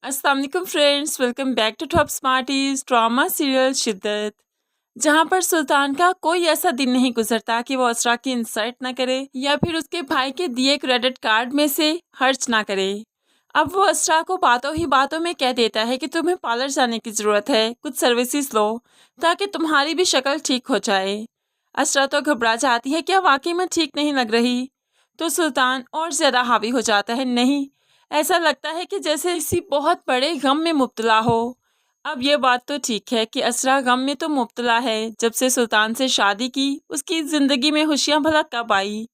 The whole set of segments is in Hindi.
अस्सलाम वालेकुम friends, welcome back to Top Smarties drama serial Shiddat. जहां पर सुल्तान का कोई ऐसा दिन नहीं गुजरता कि वो असरा की इंसल्ट ना करे या फिर उसके भाई के दिए क्रेडिट कार्ड में से खर्च ना करे। अब वो असरा को बातों ही बातों में कह देता है कि तुम्हें पार्लर जाने की ज़रूरत है, कुछ सर्विसेज लो ताकि तुम्हारी भी शक्ल ठीक हो जाए। असरा तो घबरा जाती है, क्या वाकई में ठीक नहीं लग रही? तो सुल्तान और ज़्यादा हावी हो जाता है, नहीं, ऐसा लगता है कि जैसे किसी बहुत बड़े गम में मुब्तला हो। अब ये बात तो ठीक है कि असरा गम में तो मुब्तला है। जब से सुल्तान से शादी की उसकी ज़िंदगी में खुशियाँ भला कब आई।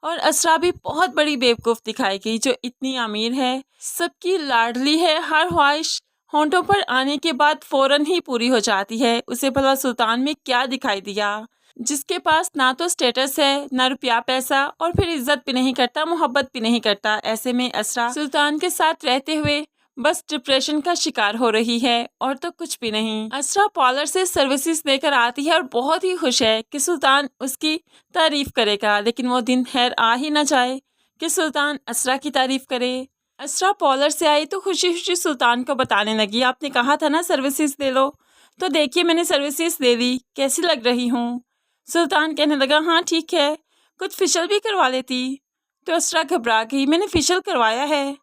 और असरा भी बहुत बड़ी बेवकूफ़ दिखाई गई, जो इतनी अमीर है, सबकी लाडली है, हर ख्वाहिश होंठों पर आने के बाद फ़ौरन ही पूरी हो जाती है। उसे भला सुल्तान में क्या दिखाई दिया, जिसके पास ना तो स्टेटस है, ना रुपया पैसा, और फिर इज्जत भी नहीं करता, मोहब्बत भी नहीं करता। ऐसे में असरा सुल्तान के साथ रहते हुए बस डिप्रेशन का शिकार हो रही है और तो कुछ भी नहीं। असरा पार्लर से सर्विसेज लेकर आती है और बहुत ही खुश है कि सुल्तान उसकी तारीफ करेगा, लेकिन वो दिन खैर आ ही ना जाए कि सुल्तान असरा की तारीफ करे। असरा पार्लर से आई तो खुशी खुशी सुल्तान को बताने लगी, आपने कहा था ना सर्विसेज ले लो, तो देखिए मैंने सर्विसेज ले ली, कैसी लग रही हूँ? सुल्तान कहने लगा, हाँ ठीक है, कुछ फेशियल भी करवा लेती। तो असरा घबरा गई, मैंने फेशियल करवाया है।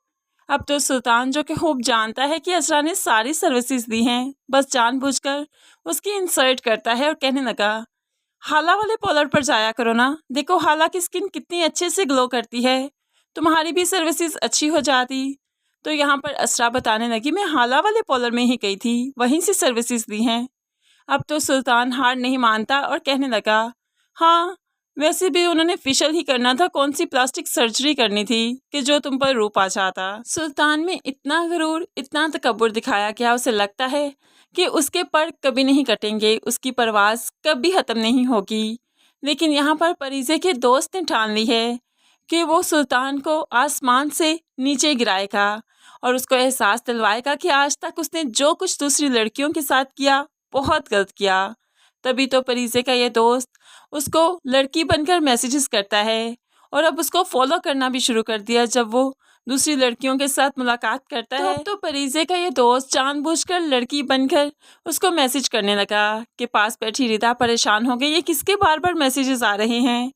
अब तो सुल्तान, जो कि खूब जानता है कि असरा ने सारी सर्विसेज दी हैं, बस जानबूझकर उसकी इंसल्ट करता है और कहने लगा, हाला वाले पार्लर पर जाया करो ना, देखो हाला की स्किन कितनी अच्छे से ग्लो करती है, तुम्हारी भी सर्विसेज अच्छी हो जाती। तो यहाँ पर असरा बताने लगी, मैं हाला वाले पार्लर में ही गई थी, वहीं से सर्विसेज दी हैं। अब तो सुल्तान हार नहीं मानता और कहने लगा, हाँ वैसे भी उन्होंने फेशियल ही करना था, कौन सी प्लास्टिक सर्जरी करनी थी कि जो तुम पर रूप आ जाता। सुल्तान में इतना गरूर, इतना तकब्बुर दिखाया गया, उसे लगता है कि उसके पर कभी नहीं कटेंगे, उसकी परवाज़ कभी ख़त्म नहीं होगी। लेकिन यहाँ पर परीजे के दोस्त ने ठान ली है कि वो सुल्तान को आसमान से नीचे गिराएगा और उसको एहसास दिलवाएगा कि आज तक उसने जो कुछ दूसरी लड़कियों के साथ किया बहुत गलत किया। तभी तो परीजे का ये दोस्त उसको लड़की बनकर मैसेजेस करता है और अब उसको फॉलो करना भी शुरू कर दिया जब वो दूसरी लड़कियों के साथ मुलाकात करता है। तो परीजे का ये दोस्त जानबूझकर लड़की बनकर उसको मैसेज करने लगा कि पास बैठी रिदा परेशान हो गई, ये किसके बार बार मैसेजेस आ रहे हैं।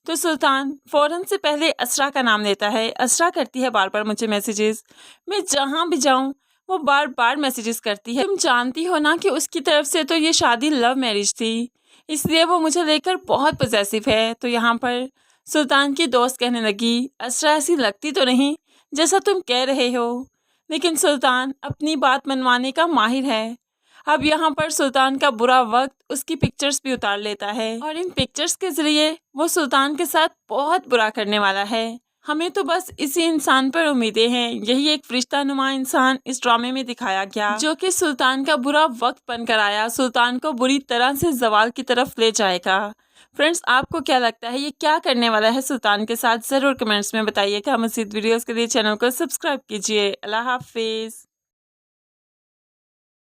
तो सुल्तान फौरन से पहले असरा का नाम लेता है, असरा करती है बार बार मुझे मैसेजेस, मैं जहाँ भी जाऊँ वो बार बार मैसेजेस करती है। तुम जानती हो ना कि उसकी तरफ से तो ये शादी लव मैरिज थी, इसलिए वो मुझे लेकर बहुत पॉसेसिव है। तो यहाँ पर सुल्तान की दोस्त कहने लगी, असरा ऐसी लगती तो नहीं जैसा तुम कह रहे हो, लेकिन सुल्तान अपनी बात मनवाने का माहिर है। अब यहाँ पर सुल्तान का बुरा वक्त उसकी पिक्चर्स भी उतार लेता है और इन पिक्चर्स के जरिए वो सुल्तान के साथ बहुत बुरा करने वाला है। हमें तो बस इसी इंसान पर उम्मीदें हैं, यही एक फरिश्ता नुमा इंसान इस ड्रामे में दिखाया गया, जो कि सुल्तान का बुरा वक्त बनकर आया, सुल्तान को बुरी तरह से जवाल की तरफ ले जाएगा। फ्रेंड्स, आपको क्या लगता है ये क्या करने वाला है सुल्तान के साथ? ज़रूर कमेंट्स में बताइएगा। मज़ीद वीडियोस के लिए चैनल को सब्सक्राइब कीजिए। अल्लाह हाफिज़।